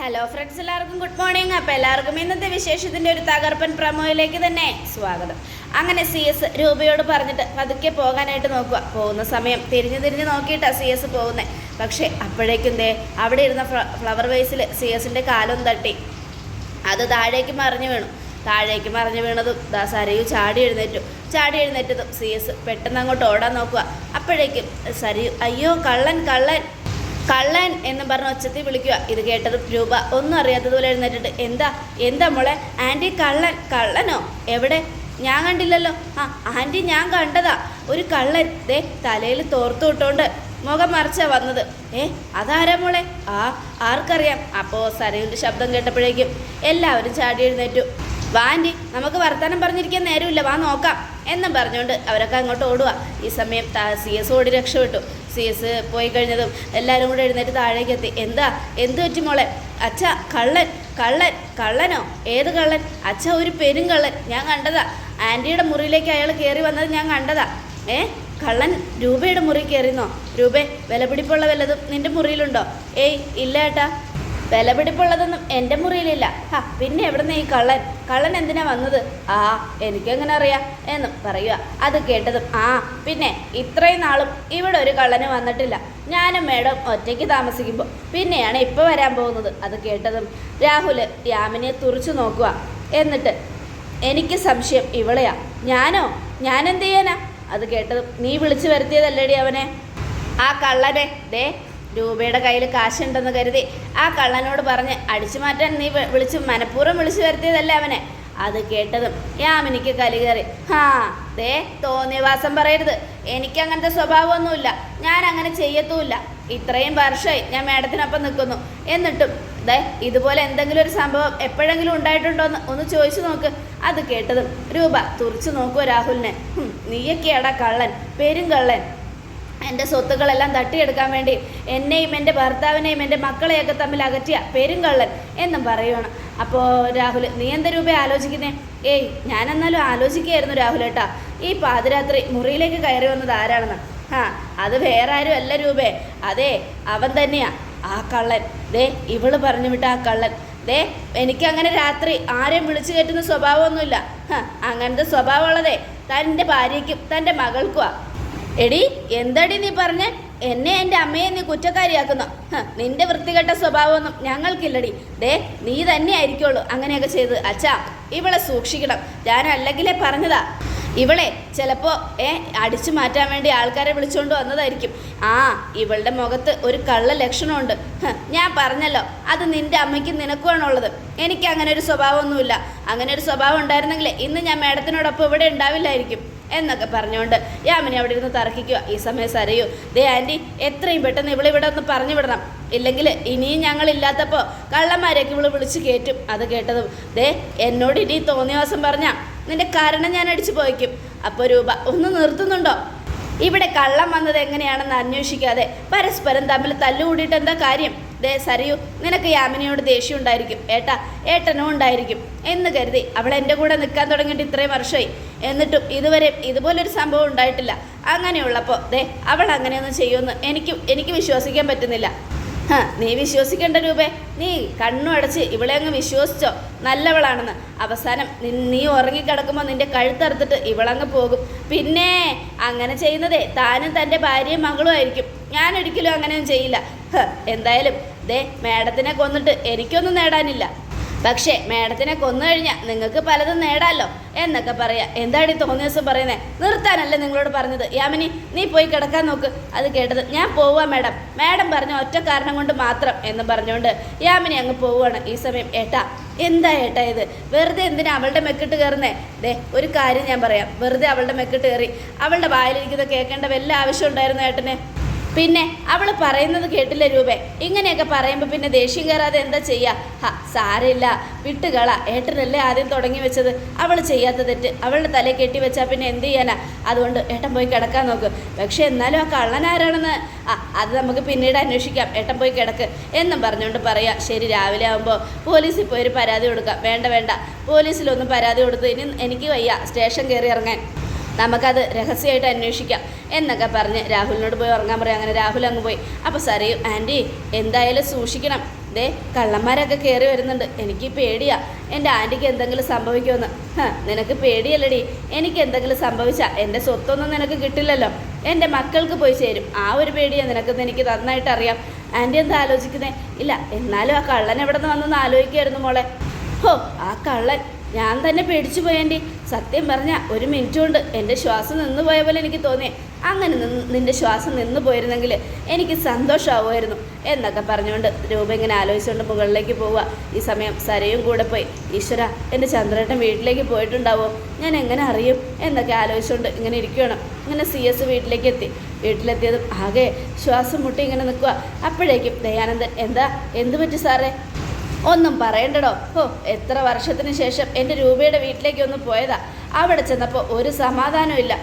Hello friends, എല്ലാവർക്കും good morning. അപ്പോൾ എല്ലാവർക്കും ഇന്നത്തെ വിശേഷത്തിൻ്റെ ഒരു തകർപ്പൻ പ്രമോയിലേക്ക് തന്നെ സ്വാഗതം. അങ്ങനെ CS രൂപയോട് പറഞ്ഞിട്ട് പതുക്കെ പോകാനായിട്ട് നോക്കുക. പോകുന്ന സമയം തിരിഞ്ഞ് നോക്കിയിട്ടാണ് CS പോകുന്നത്. പക്ഷേ അപ്പോഴേക്കും അവിടെ ഇരുന്ന ഫ്ലവർ വേസിൽ CSൻ്റെ കാലം തട്ടി അത് താഴേക്ക് മറിഞ്ഞു വീണു. താഴേക്ക് മറിഞ്ഞു വീണതും സരയു ചാടി എഴുന്നേറ്റതും CS പെട്ടെന്ന് അങ്ങോട്ട് ഓടാൻ നോക്കുക. അപ്പോഴേക്കും സരയു അയ്യോ കള്ളൻ കള്ളൻ കള്ളൻ എന്ന് പറഞ്ഞ് ഒച്ചത്തിൽ വിളിക്കുക. ഇത് കേട്ടതും രൂപ ഒന്നും അറിയാത്തതുപോലെ എഴുന്നേറ്റിട്ട് എന്താ മോളെ? ആൻറ്റി കള്ളനോ? എവിടെ? ഞാൻ കണ്ടില്ലല്ലോ. ആൻറ്റി ഞാൻ കണ്ടതാ, ഒരു കള്ളൻ തലയിൽ തോർത്തു വിട്ടോണ്ട് മുഖം മറിച്ചാ വന്നത്. അതാരാ മോളെ? ആർക്കറിയാം. അപ്പോൾ സരയുവിൻ്റെ ശബ്ദം കേട്ടപ്പോഴേക്കും എല്ലാവരും ചാടി എഴുന്നേറ്റു. വാ ആൻറ്റി, നമുക്ക് വർത്തമാനം പറഞ്ഞിരിക്കാൻ നേരമില്ല, വാ നോക്കാം എന്നും പറഞ്ഞുകൊണ്ട് അവരൊക്കെ അങ്ങോട്ട് ഓടുക. ഈ സമയം CS ഓടി രക്ഷപ്പെട്ടു. CS പോയി കഴിഞ്ഞതും എല്ലാവരും കൂടെ എഴുന്നേറ്റ് താഴേക്ക് എത്തി. എന്ത് പറ്റി മോളെ? അച്ഛ കള്ളനോ? ഏത് കള്ളൻ? അച്ഛ ഒരു പെരും കള്ളൻ, ഞാൻ കണ്ടതാ. ആൻറ്റിയുടെ മുറിയിലേക്ക് അയാൾ കയറി വന്നത് ഞാൻ കണ്ടതാ. കള്ളൻ രൂപയുടെ മുറി കയറിയെന്നോ? രൂപേ, വിലപിടിപ്പുള്ള വല്ലതും നിൻ്റെ മുറിയിലുണ്ടോ? ഇല്ല ഏട്ടാ, വിലപിടിപ്പുള്ളതൊന്നും എൻ്റെ മുറിയിലില്ല. പിന്നെ എവിടുന്ന് ഈ കള്ളൻ എന്തിനാ വന്നത്? എനിക്കെങ്ങനെ അറിയാം എന്നും പറയുക. അത് കേട്ടതും പിന്നെ ഇത്രയും നാളും ഇവിടെ ഒരു കള്ളന് വന്നിട്ടില്ല. ഞാനും മേഡം ഒറ്റയ്ക്ക് താമസിക്കുമ്പോൾ പിന്നെയാണ് ഇപ്പോൾ വരാൻ പോകുന്നത്. അത് കേട്ടതും രാഹുൽ യാമിനെ തുറച്ചു നോക്കുക. എന്നിട്ട് എനിക്ക് സംശയം ഇവളെയാ. ഞാനെന്ത് ചെയ്യാനാ? അത് കേട്ടതും നീ വിളിച്ചു വരുത്തിയതല്ലേടി അവനെ, ആ കള്ളനെ. രൂപയുടെ കയ്യിൽ കാശുണ്ടെന്ന് കരുതി ആ കള്ളനോട് പറഞ്ഞ് അടിച്ചു മാറ്റാൻ നീ മനഃപൂർവ്വം വിളിച്ചു വരുത്തിയതല്ലേ അവനെ. അത് കേട്ടതും യാമിനിക്ക് കലി കയറി. തോന്നിയവാസം പറയരുത്, എനിക്കങ്ങനത്തെ സ്വഭാവമൊന്നുമില്ല, ഞാൻ അങ്ങനെ ചെയ്യത്തുമില്ല. ഇത്രയും വർഷമായി ഞാൻ മേഡത്തിനൊപ്പം നിൽക്കുന്നു. എന്നിട്ടും ഇതുപോലെ എന്തെങ്കിലും ഒരു സംഭവം എപ്പോഴെങ്കിലും ഉണ്ടായിട്ടുണ്ടോയെന്ന് ഒന്ന് ചോദിച്ചു നോക്ക്. അത് കേട്ടതും രൂപ തുറച്ചു നോക്കുമോ രാഹുലിനെ. നീയൊക്കെയാടാ കള്ളൻ, പെരും കള്ളൻ. എൻ്റെ സ്വത്തുക്കളെല്ലാം തട്ടിയെടുക്കാൻ വേണ്ടി എന്നെയും എൻ്റെ ഭർത്താവിനെയും എൻ്റെ മക്കളെയൊക്കെ തമ്മിൽ അകറ്റിയ പെരുങ്കള്ളൻ എന്നും പറയുവാണ്. അപ്പോൾ രാഹുൽ, നീ എന്താ രൂപയെ ആലോചിക്കുന്നേ? ഞാനെന്നാലും ആലോചിക്കുകയായിരുന്നു രാഹുലേട്ടാ, ഈ പാതിരാത്രി മുറിയിലേക്ക് കയറി വന്നത് ആരാണെന്ന്. അത് വേറെ ആരും അല്ല രൂപേ, അവൻ തന്നെയാ ആ കള്ളൻ. ഇവള് പറഞ്ഞു വിട്ട ആ കള്ളൻ. എനിക്കങ്ങനെ രാത്രി ആരെയും വിളിച്ചു കയറ്റുന്ന സ്വഭാവമൊന്നുമില്ല. അങ്ങനത്തെ സ്വഭാവമുള്ളതേ തൻ്റെ ഭാര്യയ്ക്കും തൻ്റെ മകൾക്കുവാ. എടി, എന്താടി നീ പറഞ്ഞ്? എന്നെ എൻ്റെ അമ്മയെ നീ കുറ്റക്കാരിയാക്കുന്നു. നിന്റെ വൃത്തികെട്ട സ്വഭാവമൊന്നും ഞങ്ങൾക്കില്ലടി. നീ തന്നെ ആയിരിക്കുള്ളൂ അങ്ങനെയൊക്കെ ചെയ്ത്. അച്ഛാ, ഇവളെ സൂക്ഷിക്കണം. ഞാൻ അല്ലെങ്കിലേ പറഞ്ഞതാ. ഇവളെ ചിലപ്പോൾ അടിച്ചു മാറ്റാൻ വേണ്ടി ആൾക്കാരെ വിളിച്ചുകൊണ്ട് വന്നതായിരിക്കും. ഇവളുടെ മുഖത്ത് ഒരു കള്ള ലക്ഷണമുണ്ട്. ഞാൻ പറഞ്ഞല്ലോ, അത് നിൻ്റെ അമ്മയ്ക്കും നിനക്കുമാണുള്ളത്. എനിക്ക് അങ്ങനെ ഒരു സ്വഭാവമൊന്നുമില്ല. അങ്ങനെ ഒരു സ്വഭാവം ഉണ്ടായിരുന്നെങ്കിൽ ഇന്ന് ഞാൻ മേഡത്തിനോടൊപ്പം ഇവിടെ ഉണ്ടാവില്ലായിരിക്കും എന്നൊക്കെ പറഞ്ഞുകൊണ്ട് യാമിനി അവിടെ ഇരുന്ന് തർക്കിക്കുക. ഈ സമയം സരയു, ആൻറ്റി, എത്രയും പെട്ടെന്ന് ഇവിടെ ഒന്ന് പറഞ്ഞു വിടണം, ഇല്ലെങ്കിൽ ഇനിയും ഞങ്ങളില്ലാത്തപ്പോൾ കള്ളന്മാരേക്ക് ഇവള് വിളിച്ച് കയറ്റും. അത് കേട്ടതും എന്നോട് ഇനി തോന്നിയവാസം പറഞ്ഞാൽ നിന്റെ കാരണം ഞാൻ അടിച്ചു പോയിക്കും. അപ്പോൾ രൂപ, ഒന്ന് നിർത്തുന്നുണ്ടോ? ഇവിടെ കള്ളം വന്നത് എങ്ങനെയാണെന്ന് അന്വേഷിക്കാതെ പരസ്പരം തമ്മിൽ തല്ലുകൂടിയിട്ട് എന്താ കാര്യം? സരയു, നിനക്ക് യാമിനിയോട് ദേഷ്യം ഉണ്ടായിരിക്കും, ഏട്ടനും ഉണ്ടായിരിക്കും എന്ന് കരുതി അവൾ എൻ്റെ കൂടെ നിൽക്കാൻ തുടങ്ങിയിട്ട് ഇത്രയും വർഷമായി. എന്നിട്ടും ഇതുവരെ ഇതുപോലൊരു സംഭവം ഉണ്ടായിട്ടില്ല. അങ്ങനെയുള്ളപ്പോൾ അവൾ അങ്ങനെയൊന്നും ചെയ്യുമെന്ന് എനിക്ക് വിശ്വസിക്കാൻ പറ്റുന്നില്ല. നീ വിശ്വസിക്കേണ്ട രൂപേ, നീ കണ്ണും അടച്ച് ഇവളെ അങ്ങ് വിശ്വസിച്ചോ നല്ലവളാണെന്ന്. അവസാനം നീ ഉറങ്ങിക്കിടക്കുമ്പോൾ നിന്റെ കഴുത്തറുത്തിട്ട് ഇവളങ്ങ് പോകും. പിന്നെ അങ്ങനെ ചെയ്യുന്നതേ താനും തൻ്റെ ഭാര്യയും മകളും ആയിരിക്കും. ഞാനൊരിക്കലും അങ്ങനെയൊന്നും ചെയ്യില്ല. എന്തായാലും മേഡത്തിനെ കൊന്നിട്ട് എനിക്കൊന്നും നേടാനില്ല. പക്ഷേ മേഡത്തിനെ കൊന്നു കഴിഞ്ഞാൽ നിങ്ങൾക്ക് പലതും നേടാമല്ലോ എന്നൊക്കെ പറയാം. എന്താടി തോന്നിയ ദിവസം പറയുന്നത്? നിർത്താനല്ലേ നിങ്ങളോട് പറഞ്ഞത്? യാമിനി, നീ പോയി കിടക്കാൻ നോക്ക്. അത് കേട്ടത് ഞാൻ പോവാ മേഡം പറഞ്ഞ ഒറ്റ കാരണം കൊണ്ട് മാത്രം എന്ന് പറഞ്ഞുകൊണ്ട് യാമിനി അങ്ങ് പോവുകയാണ്. ഈ സമയം എന്താ ഇത്? വെറുതെ എന്തിനാ അവളുടെ മെക്കിട്ട് കയറുന്നേ? ഒരു കാര്യം ഞാൻ പറയാം, വെറുതെ അവളുടെ മെക്കിട്ട് കയറി അവളുടെ വായിലിരിക്കുന്നത് കേൾക്കേണ്ട വല്ല ആവശ്യം ഉണ്ടായിരുന്നു ഏട്ടനെ? പിന്നെ അവൾ പറയുന്നത് കേട്ടില്ല രൂപേ. ഇങ്ങനെയൊക്കെ പറയുമ്പോൾ പിന്നെ ദേഷ്യം കയറാതെ എന്താ ചെയ്യുക? സാരമില്ല, വിട്ടുകള. ഏട്ടനല്ലേ ആദ്യം തുടങ്ങി വെച്ചത്. അവൾ ചെയ്യാത്ത തെറ്റ് അവളുടെ തലയിൽ കെട്ടിവെച്ചാൽ പിന്നെ എന്ത് ചെയ്യാനാ? അതുകൊണ്ട് ഏട്ടൻ പോയി കിടക്കാൻ നോക്ക്. പക്ഷെ എന്നാലും ആ കള്ളൻ ആരാണെന്ന് അത് നമുക്ക് പിന്നീട് അന്വേഷിക്കാം. ഏട്ടൻ പോയി കിടക്ക് എന്നും പറഞ്ഞുകൊണ്ട് പറയാം. ശരി, രാവിലെ ആകുമ്പോൾ പോലീസിൽ പോയൊരു പരാതി കൊടുക്കാം. വേണ്ട, പോലീസിലൊന്നും പരാതി കൊടുത്ത് ഇനി എനിക്ക് വയ്യ സ്റ്റേഷൻ കയറി ഇറങ്ങാൻ. നമുക്കത് രഹസ്യമായിട്ട് അന്വേഷിക്കാം എന്നൊക്കെ പറഞ്ഞ് രാഹുലിനോട് പോയി ഉറങ്ങാൻ പറയാം. അങ്ങനെ രാഹുൽ അങ്ങ് പോയി. അപ്പോൾ സരയു, ആൻറ്റി എന്തായാലും സൂക്ഷിക്കണം, ദേ കള്ളന്മാരൊക്കെ കയറി വരുന്നുണ്ട്, എനിക്ക് പേടിയാ എൻ്റെ ആൻറ്റിക്ക് എന്തെങ്കിലും സംഭവിക്കുമെന്ന്. നിനക്ക് പേടിയല്ലടി, എനിക്ക് എന്തെങ്കിലും സംഭവിച്ചാൽ എൻ്റെ സ്വത്തൊന്നും നിനക്ക് കിട്ടില്ലല്ലോ, എൻ്റെ മക്കൾക്ക് പോയി ചേരും. ആ ഒരു പേടിയാണ് നിനക്കെന്ന് എനിക്ക് നന്നായിട്ട് അറിയാം. ആൻറ്റി എന്താ ആലോചിക്കുന്നേ? ഇല്ല, എന്നാലും ആ കള്ളൻ എവിടെ നിന്ന് വന്നെന്ന് ആലോചിക്കുമായിരുന്നു മോളെ. ഹോ, ആ കള്ളൻ ഞാൻ തന്നെ പേടിച്ചു പോയേണ്ടി. സത്യം പറഞ്ഞാൽ ഒരു മിനിറ്റ് കൊണ്ട് എൻ്റെ ശ്വാസം നിന്ന് പോയ പോലെ എനിക്ക് തോന്നിയേ. അങ്ങനെ നിൻ്റെ ശ്വാസം നിന്ന് പോയിരുന്നെങ്കിൽ എനിക്ക് സന്തോഷമാവുമായിരുന്നു എന്നൊക്കെ പറഞ്ഞുകൊണ്ട് രൂപ ഇങ്ങനെ ആലോചിച്ചുകൊണ്ട് മുകളിലേക്ക് പോവുക. ഈ സമയം സരയും കൂടെ പോയി, ഈശ്വര എൻ്റെ ചന്ദ്രേട്ടൻ വീട്ടിലേക്ക് പോയിട്ടുണ്ടാവോ, ഞാൻ എങ്ങനെ അറിയും എന്നൊക്കെ ആലോചിച്ചുകൊണ്ട് ഇങ്ങനെ ഇരിക്കണം. ഇങ്ങനെ CS വീട്ടിലേക്ക് എത്തി. വീട്ടിലെത്തിയതും ആകെ ശ്വാസം മുട്ടി ഇങ്ങനെ നിൽക്കുക. അപ്പോഴേക്കും ദയാനന്ദൻ, എന്ത് പറ്റി സാറേ? ഒന്നും പറയണ്ടടോ. എത്ര വർഷത്തിന് ശേഷം എൻ്റെ രൂപയുടെ വീട്ടിലേക്ക് ഒന്ന് പോയതാ. അവിടെ ചെന്നപ്പോൾ ഒരു സമാധാനമില്ല.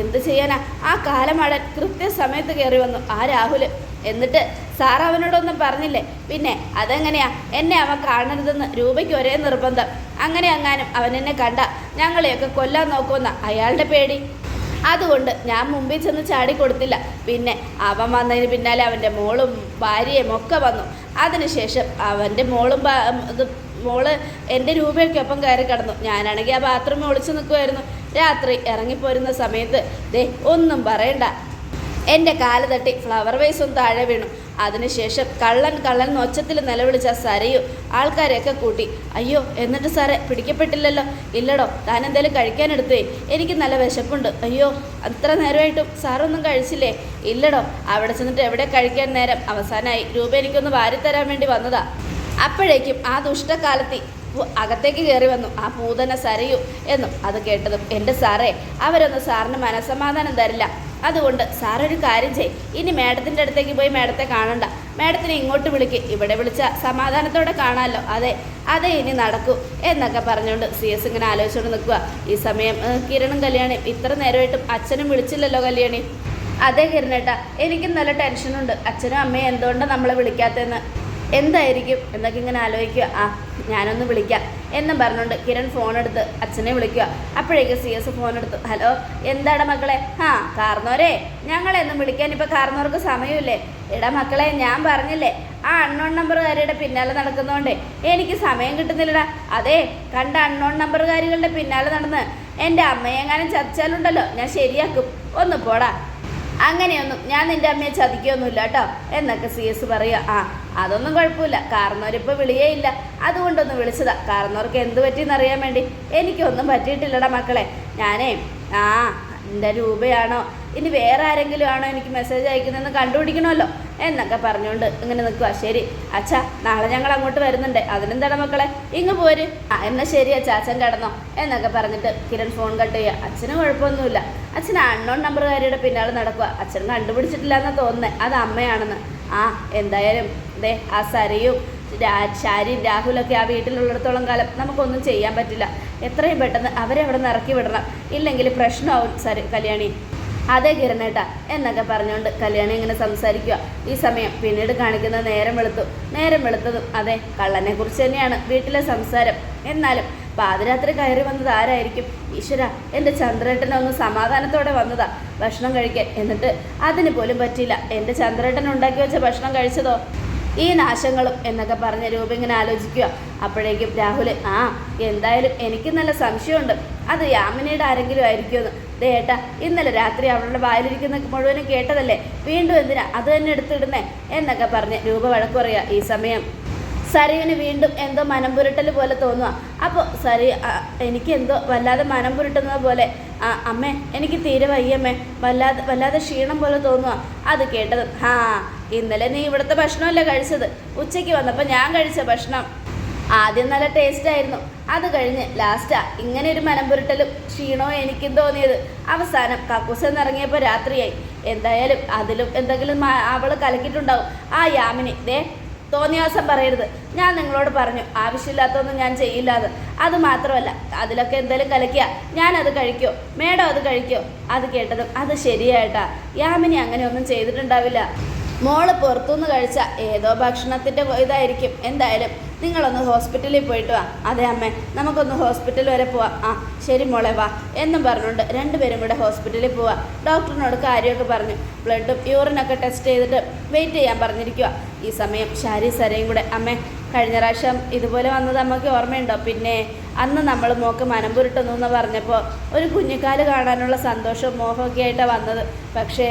എന്ത് ചെയ്യാനാ, ആ കാലമാടൻ കൃത്യസമയത്ത് കയറി വന്നു, ആ രാഹുല്. എന്നിട്ട് സാർ അവനോടൊന്നും പറഞ്ഞില്ലേ? പിന്നെ അതെങ്ങനെയാ, എന്നെ അവൻ കാണരുതെന്ന് രൂപയ്ക്ക് ഒരേ നിർബന്ധം. അങ്ങനെ അങ്ങാനും അവൻ എന്നെ കണ്ട ഞങ്ങളെയൊക്കെ കൊല്ലാൻ നോക്കുമെന്ന അയാളുടെ പേടി. അതുകൊണ്ട് ഞാൻ മുമ്പിൽ ചെന്ന് ചാടിക്കൊടുത്തില്ല. പിന്നെ അവൻ വന്നതിന് പിന്നാലെ അവൻ്റെ മോളും ഭാര്യയും ഒക്കെ വന്നു. അതിനുശേഷം അവൻ്റെ മോള് എൻ്റെ രൂപയ്ക്കൊപ്പം കയറി കിടന്നു. ഞാനാണെങ്കിൽ ആ ബാത്റൂമിൽ ഒളിച്ചു നിൽക്കുമായിരുന്നു. രാത്രി ഇറങ്ങിപ്പോരുന്ന സമയത്ത് ഒന്നും പറയണ്ട, എൻ്റെ കാല് തട്ടി ഫ്ലവർ വേസും താഴെ വീണു. അതിനുശേഷം കള്ളൻ ഒച്ചത്തിൽ നിലവിളിച്ച സരയും ആൾക്കാരെയൊക്കെ കൂട്ടി. അയ്യോ, എന്നിട്ട് സാറേ പിടിക്കപ്പെട്ടില്ലല്ലോ? ഇല്ലടോ, താൻ എന്തേലും കഴിക്കാനെടുത്തേ, എനിക്ക് നല്ല വിശപ്പുണ്ട്. അയ്യോ, അത്ര നേരമായിട്ടും സാറൊന്നും കഴിച്ചില്ലേ? ഇല്ലടോ, അവിടെ ചെന്നിട്ട് എവിടെ കഴിക്കാൻ നേരം, അവസാനമായി രൂപ എനിക്കൊന്ന് വാരിത്തരാൻ വേണ്ടി വന്നതാ. അപ്പോഴേക്കും ആ ദുഷ്ടകാലത്തി അകത്തേക്ക് കയറി വന്നു ആ പൂതന സരയു എന്നും. അത് കേട്ടതും, എൻ്റെ സാറേ, അവരൊന്നും സാറിന് മനസ്സമാധാനം തരില്ല. അതുകൊണ്ട് സാറൊരു കാര്യം ചെയ്യ്, ഇനി മേഡത്തിൻ്റെ അടുത്തേക്ക് പോയി മേഡത്തെ കാണണ്ട, മേഡത്തിനെ ഇങ്ങോട്ട് വിളിക്ക്, ഇവിടെ വിളിച്ച സമാധാനത്തോടെ കാണാമല്ലോ. അതെ ഇനി നടക്കൂ എന്നൊക്കെ പറഞ്ഞുകൊണ്ട് CS ഇങ്ങനെ ആലോചിച്ചുകൊണ്ട് നിൽക്കുക. ഈ സമയം കിരണും കല്യാണിയും ഇത്ര നേരമായിട്ടും അച്ഛനും വിളിച്ചില്ലല്ലോ കല്യാണി. അതെ കിരണേട്ടാ, എനിക്കും നല്ല ടെൻഷനുണ്ട്, അച്ഛനും അമ്മയും എന്തുകൊണ്ടാണ് നമ്മളെ വിളിക്കാത്തതെന്ന്. എന്തായിരിക്കും എന്നൊക്കെ ഇങ്ങനെ ആലോചിക്കുക. ഞാനൊന്ന് വിളിക്കാം എന്നും പറഞ്ഞുകൊണ്ട് കിരൺ ഫോണെടുത്ത് അച്ഛനെ വിളിക്കുക. അപ്പോഴേക്ക് CS ഫോണെടുത്തു. ഹലോ, എന്താണ് മക്കളെ? കാർന്നോരെ, ഞങ്ങളെന്നും വിളിക്കാൻ ഇപ്പോൾ കാർന്നോർക്ക് സമയമില്ലേ? എടാ മക്കളെ, ഞാൻ പറഞ്ഞില്ലേ, ആ അൺനോൺ നമ്പറുകാരിയുടെ പിന്നാലെ നടക്കുന്നതുകൊണ്ടേ എനിക്ക് സമയം കിട്ടുന്നില്ലടാ. അതെ, കണ്ട അൺനോൺ നമ്പറുകാരികളുടെ പിന്നാലെ നടന്ന് എൻ്റെ അമ്മയെങ്ങാനും ചതിച്ചാലുണ്ടല്ലോ, ഞാൻ ശരിയാക്കും. ഒന്ന് പോടാ. അങ്ങനെയൊന്നും ഞാൻ നിൻ്റെ അമ്മയെ ചതിക്കൊന്നുമില്ല കേട്ടോ എന്നൊക്കെ CS പറയുക. അതൊന്നും കുഴപ്പമില്ല, കാർന്നോരിപ്പോൾ വിളിയേ ഇല്ല, അതുകൊണ്ടൊന്ന് വിളിച്ചതാ. കാർന്നോർക്ക് എന്ത് പറ്റിയെന്നറിയാൻ വേണ്ടി. എനിക്കൊന്നും പറ്റിയിട്ടില്ലടാ മക്കളെ. ഞാനേ എൻ്റെ രൂപയാണോ ഇനി വേറെ ആരെങ്കിലും ആണോ എനിക്ക് മെസ്സേജ് അയക്കുന്നതെന്ന് കണ്ടുപിടിക്കണമല്ലോ എന്നൊക്കെ പറഞ്ഞുകൊണ്ട് ഇങ്ങനെ നിൽക്കുക. ശരി അച്ഛാ, നാളെ ഞങ്ങൾ അങ്ങോട്ട് വരുന്നുണ്ട്, അതിനെന്താണ് മക്കളെ, ഇങ്ങ് പോര്. എന്നാൽ ശരി അച്ഛാ, അച്ഛൻ കിടന്നോ എന്നൊക്കെ പറഞ്ഞിട്ട് കിരൺ ഫോൺ കട്ട് ചെയ്യുക. അച്ഛന് കുഴപ്പമൊന്നുമില്ല, അച്ഛൻ അൺനോൺ നമ്പറുകാരിയുടെ പിന്നാലെ നടക്കുക. അച്ഛൻ കണ്ടുപിടിച്ചിട്ടില്ല എന്ന് തോന്നുന്നത്, അത് അമ്മയാണെന്ന്. എന്തായാലും ആ സരയും ഷാരിയും രാഹുലൊക്കെ ആ വീട്ടിലുള്ളിടത്തോളം കാലം നമുക്കൊന്നും ചെയ്യാൻ പറ്റില്ല. എത്രയും പെട്ടെന്ന് അവരെ അവിടെ നിന്ന് ഇറക്കി വിടണം, ഇല്ലെങ്കിൽ പ്രശ്നമാവും കല്യാണി. അതേ കിരണേട്ടാ എന്നൊക്കെ പറഞ്ഞുകൊണ്ട് കല്യാണി ഇങ്ങനെ സംസാരിക്കുക. ഈ സമയം പിന്നീട് കാണിക്കുന്ന നേരം വെളുത്തതും അതെ കള്ളനെ കുറിച്ച് തന്നെയാണ് വീട്ടിലെ സംസാരം. എന്നാലും പാതിരാത്രി കയറി വന്നത് ആരായിരിക്കും? ഈശ്വര, എൻ്റെ ചന്ദ്രേട്ടനെ ഒന്ന് സമാധാനത്തോടെ വന്നതാ ഭക്ഷണം കഴിക്കാൻ, എന്നിട്ട് അതിന് പോലും പറ്റിയില്ല. എൻ്റെ ചന്ദ്രേട്ടൻ ഉണ്ടാക്കി വെച്ച ഭക്ഷണം കഴിച്ചതോ? ഈ നാശങ്ങളും എന്നൊക്കെ പറഞ്ഞ് രൂപ ഇങ്ങനെ ആലോചിക്കുക. അപ്പോഴേക്കും രാഹുൽ, എന്തായാലും എനിക്ക് നല്ല സംശയമുണ്ട്, അത് യാമിനിയുടെ ആരെങ്കിലും ആയിരിക്കുമെന്ന്. ഏട്ടാ, ഇന്നലെ രാത്രി അവളുടെ വായിലിരിക്കുന്ന മുഴുവനും കേട്ടതല്ലേ, വീണ്ടും എന്തിനാ അത് തന്നെ എടുത്തിടുന്നേ എന്നൊക്കെ പറഞ്ഞ് രൂപ വഴക്ക് പറയുക. ഈ സമയം സരയുവിന് വീണ്ടും എന്തോ മനം പുരട്ടൽ പോലെ തോന്നുക. അപ്പോൾ സരി, എനിക്കെന്തോ വല്ലാതെ മനം പുരട്ടുന്നത് പോലെ. അമ്മേ, എനിക്ക് തീരെ വയ്യമ്മേ, വല്ലാതെ ക്ഷീണം പോലെ തോന്നുക. അത് കേട്ടത്, ഇന്നലെ നീ ഇവിടുത്തെ ഭക്ഷണമല്ലേ കഴിച്ചത്? ഉച്ചയ്ക്ക് വന്നപ്പോൾ ഞാൻ കഴിച്ച ഭക്ഷണം ആദ്യം നല്ല ടേസ്റ്റായിരുന്നു, അത് കഴിഞ്ഞ് ലാസ്റ്റാ ഇങ്ങനെ ഒരു മനം പുരട്ടലും ക്ഷീണവും എനിക്കും തോന്നിയത്. അവസാനം കക്കൂസ് എന്നിറങ്ങിയപ്പോൾ രാത്രിയായി. എന്തായാലും അതിലും എന്തെങ്കിലും അവൾ കലക്കിയിട്ടുണ്ടാവും ആ യാമിനി. തോന്നിയ ദിവസം പറയരുത്, ഞാൻ നിങ്ങളോട് പറഞ്ഞു ആവശ്യമില്ലാത്തൊന്നും ഞാൻ ചെയ്യില്ലാതെ. അത് മാത്രമല്ല, അതിലൊക്കെ എന്തെങ്കിലും കലക്കിയാൽ ഞാനത് കഴിക്കോ? മേഡം അത് കഴിക്കോ? അത് കേട്ടതും, അത് ശരിയായിട്ടാ, യാമിനി അങ്ങനെയൊന്നും ചെയ്തിട്ടുണ്ടാവില്ല. മോള് പുറത്തുനിന്ന് കഴിച്ച ഏതോ ഭക്ഷണത്തിൻ്റെ ഇതായിരിക്കും. എന്തായാലും നിങ്ങളൊന്ന് ഹോസ്പിറ്റലിൽ പോയിട്ട് വാ. അതെ അമ്മേ, നമുക്കൊന്ന് ഹോസ്പിറ്റൽ വരെ പോവാം. ആ ശരി മോളെ വാ എന്നും പറഞ്ഞുകൊണ്ട് രണ്ടുപേരും കൂടെ ഹോസ്പിറ്റലിൽ പോവാം. ഡോക്ടറിനോട് കാര്യമൊക്കെ പറഞ്ഞു ബ്ലഡും യൂറിനൊക്കെ ടെസ്റ്റ് ചെയ്തിട്ട് വെയിറ്റ് ചെയ്യാൻ പറഞ്ഞിരിക്കുക. ഈ സമയം ഷാരി സരയും കൂടെ അമ്മേ, കഴിഞ്ഞ പ്രാവശ്യം ഇതുപോലെ വന്നത് അമ്മയ്ക്ക് ഓർമ്മയുണ്ടോ? പിന്നെ അന്ന് നമ്മൾ മോക്ക് മനം പുരട്ടുന്നു എന്ന് പറഞ്ഞപ്പോൾ ഒരു കുഞ്ഞിക്കാല് കാണാനുള്ള സന്തോഷവും മോഹമൊക്കെ ആയിട്ടാണ് വന്നത്. പക്ഷേ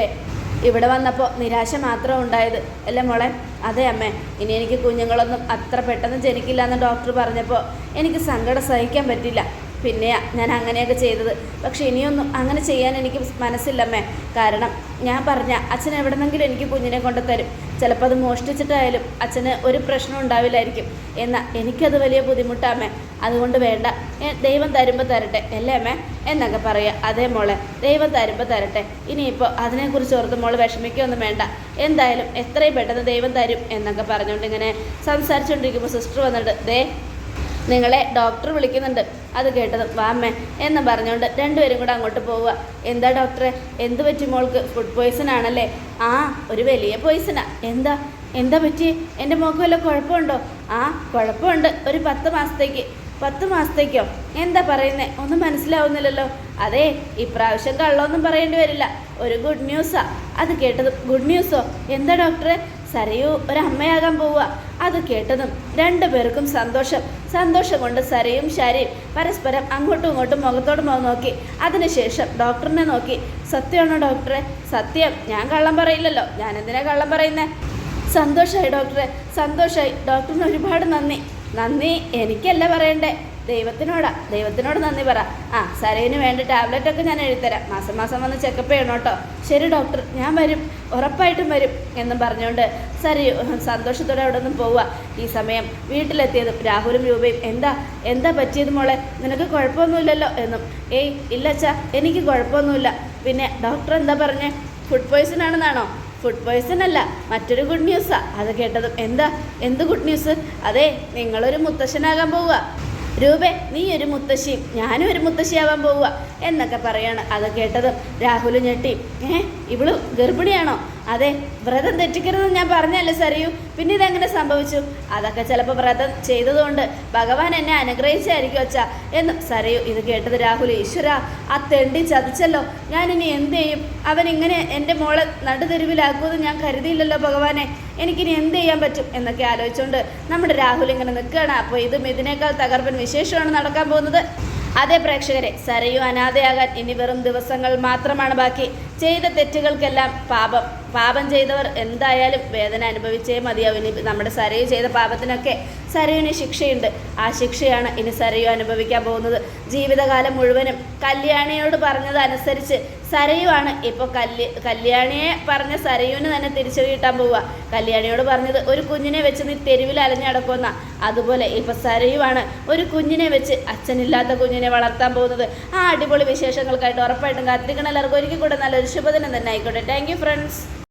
ഇവിടെ വന്നപ്പോൾ നിരാശ മാത്രം ഉണ്ടായത് അല്ലേ മോളെ? അതെ അമ്മേ, ഇനി എനിക്ക് കുഞ്ഞുങ്ങളൊന്നും അത്ര പെട്ടെന്ന് ജനിക്കില്ല എന്ന് ഡോക്ടർ പറഞ്ഞപ്പോൾ എനിക്ക് സങ്കടം സഹിക്കാൻ പറ്റില്ല. പിന്നെയാ ഞാൻ അങ്ങനെയൊക്കെ ചെയ്തത്. പക്ഷെ ഇനിയൊന്നും അങ്ങനെ ചെയ്യാൻ എനിക്ക് മനസ്സില്ലമ്മേ. കാരണം ഞാൻ പറഞ്ഞ അച്ഛൻ എവിടെന്നെങ്കിലും എനിക്ക് കുഞ്ഞിനെ കൊണ്ട് തരും. ചിലപ്പോൾ അത് മോഷ്ടിച്ചിട്ടായാലും അച്ഛന് ഒരു പ്രശ്നം ഉണ്ടാവില്ലായിരിക്കും. എന്നാൽ എനിക്കത് വലിയ ബുദ്ധിമുട്ടാമ്മേ. അതുകൊണ്ട് വേണ്ട, ദൈവം തരുമ്പോൾ തരട്ടെ അല്ലേ അമ്മേ എന്നൊക്കെ പറയുക. അതേ മോളെ, ദൈവം തരുമ്പോൾ തരട്ടെ. ഇനിയിപ്പോൾ അതിനെക്കുറിച്ച് ഓർത്ത് മോൾ വിഷമിക്കുകയൊന്നും വേണ്ട. എന്തായാലും എത്രയും പെട്ടെന്ന് ദൈവം തരും എന്നൊക്കെ പറഞ്ഞുകൊണ്ട് ഇങ്ങനെ സംസാരിച്ചുകൊണ്ടിരിക്കുമ്പോൾ സിസ്റ്റർ വന്നിട്ട് ദേ നിങ്ങളെ ഡോക്ടർ വിളിക്കുന്നുണ്ട്. അത് കേട്ടതും വാമ്മേ എന്ന് പറഞ്ഞുകൊണ്ട് രണ്ടുപേരും കൂടെ അങ്ങോട്ട് പോവുക. എന്താ ഡോക്ടറെ, എന്ത് പറ്റി മോൾക്ക്? ഫുഡ് പോയ്സൺ ആണല്ലേ? ആ, ഒരു വലിയ പോയ്സണാ. എന്താ പറ്റി? എൻ്റെ മോൾക്ക് വല്ല കുഴപ്പമുണ്ടോ? ആ, കുഴപ്പമുണ്ട്. ഒരു 10 മാസത്തേക്ക്. 10 മാസത്തേക്കോ? എന്താ പറയുന്നേ? ഒന്നും മനസ്സിലാവുന്നില്ലല്ലോ. അതെ, ഇപ്രാവശ്യം കള്ളൊന്നും പറയേണ്ടി വരില്ല. ഒരു ഗുഡ് ന്യൂസാ. അത് കേട്ടതും ഗുഡ് ന്യൂസോ? എന്താ ഡോക്ടറെ? സരയു ഒരമ്മയാകാൻ പോവുക. അത് കേട്ടതും രണ്ടുപേർക്കും സന്തോഷം കൊണ്ട് സരയും ഷാരിയും പരസ്പരം അങ്ങോട്ടും ഇങ്ങോട്ടും മുഖത്തോട് മുഖം നോക്കി. അതിനുശേഷം ഡോക്ടറിനെ നോക്കി. സത്യമാണോ ഡോക്ടറെ? സത്യം. ഞാൻ കള്ളം പറയില്ലല്ലോ. ഞാൻ എന്തിനാ കള്ളം പറയുന്നേ? സന്തോഷമായി ഡോക്ടറെ, സന്തോഷമായി. ഡോക്ടറിന് ഒരുപാട് നന്ദി എനിക്കല്ല പറയണ്ടേ, ദൈവത്തിനോട് നന്ദി പറ. ആ, സരയിന് വേണ്ട ടാബ്ലറ്റൊക്കെ ഞാൻ എഴുതിത്തരാം. മാസം വന്ന് ചെക്കപ്പ് ചെയ്യണം കേട്ടോ. ശരി ഡോക്ടർ, ഞാൻ വരും, ഉറപ്പായിട്ടും വരും എന്നും പറഞ്ഞുകൊണ്ട് സരയു സന്തോഷത്തോടെ അവിടെ നിന്നും പോവുക. ഈ സമയം വീട്ടിലെത്തിയതും രാഹുലും രൂപയും എന്താ പറ്റിയത് മോളെ? നിനക്ക് കുഴപ്പമൊന്നുമില്ലല്ലോ എന്നും. ഏയ് ഇല്ലച്ചാ, എനിക്ക് കുഴപ്പമൊന്നുമില്ല. പിന്നെ ഡോക്ടർ എന്താ പറഞ്ഞേ? ഫുഡ് പോയ്സൺ ആണെന്നാണോ? ഫുഡ് പോയ്സൺ അല്ല, മറ്റൊരു ഗുഡ് ന്യൂസാ. അത് കേട്ടതും എന്ത് ഗുഡ് ന്യൂസ്? അതെ, നിങ്ങളൊരു മുത്തശ്ശനാകാൻ പോവുക. രൂപേ, നീ ഒരു മുത്തശ്ശിയും ഞാനും ഒരു മുത്തശ്ശിയാവാൻ പോവുക എന്നൊക്കെ പറയാണ്. അത് കേട്ടതും രാഹുൽ ഞെട്ടി. ഇവള് ഗർഭിണിയാണോ? അതെ, വ്രതം തെറ്റിക്കരുതെന്ന് ഞാൻ പറഞ്ഞല്ലേ സരയു, പിന്നെ ഇതെങ്ങനെ സംഭവിച്ചു? അതൊക്കെ ചിലപ്പോൾ വ്രതം ചെയ്തതുകൊണ്ട് ഭഗവാൻ എന്നെ അനുഗ്രഹിച്ചായിരിക്കും അച്ഛാ എന്നും സരയു. ഇത് കേട്ടത് രാഹുൽ, ഈശ്വര, ആ തെണ്ടി ചതിച്ചല്ലോ. ഞാനിനി എന്ത് ചെയ്യും? അവൻ ഇങ്ങനെ എൻ്റെ മോളെ നടുതെരുവിലാക്കുമെന്ന് ഞാൻ കരുതിയില്ലല്ലോ ഭഗവാനെ. എനിക്കിനി എന്ത് ചെയ്യാൻ പറ്റും എന്നൊക്കെ ആലോചിച്ചുകൊണ്ട് നമ്മുടെ രാഹുൽ ഇങ്ങനെ നിൽക്കുകയാണ്. അപ്പോൾ ഇതിനേക്കാൾ തകർപ്പൻ വിശേഷമാണ് നടക്കാൻ പോകുന്നത്. അതേ പ്രേക്ഷകരെ, സരയു അനാഥയാകാൻ ഇനി വെറും ദിവസങ്ങൾ മാത്രമാണ് ബാക്കി. ചെയ്ത തെറ്റുകൾക്കെല്ലാം പാപം ചെയ്തവർ എന്തായാലും വേദന അനുഭവിച്ചേ മതിയാവും. ഇനി നമ്മുടെ സരയു ചെയ്ത പാപത്തിനൊക്കെ സരയുവിന് ശിക്ഷയുണ്ട്. ആ ശിക്ഷയാണ് ഇനി സരയു അനുഭവിക്കാൻ പോകുന്നത്. ജീവിതകാലം മുഴുവനും കല്യാണിയോട് പറഞ്ഞതനുസരിച്ച് സരയുവാണ് ഇപ്പോൾ കല്യാണിയെ പറഞ്ഞ സരയുവിന് തന്നെ തിരിച്ചു കിട്ടാൻ പോവുക. കല്യാണിയോട് പറഞ്ഞത് ഒരു കുഞ്ഞിനെ വെച്ച് നീ തെരുവിൽ അലഞ്ഞടക്കുന്ന, അതുപോലെ ഇപ്പോൾ സരയുവാണ് ഒരു കുഞ്ഞിനെ വെച്ച് അച്ഛനില്ലാത്ത കുഞ്ഞിനെ വളർത്താൻ പോകുന്നത്. ആ അടിപൊളി വിശേഷങ്ങൾക്കായിട്ട് ഉറപ്പായിട്ടും കാത്തിരിക്കണം. എല്ലാവർക്കും ഒരിക്കൽ കൂടെ നല്ലൊരു ശുഭദിനം തന്നെ ആയിക്കോട്ടെ. Thank you friends.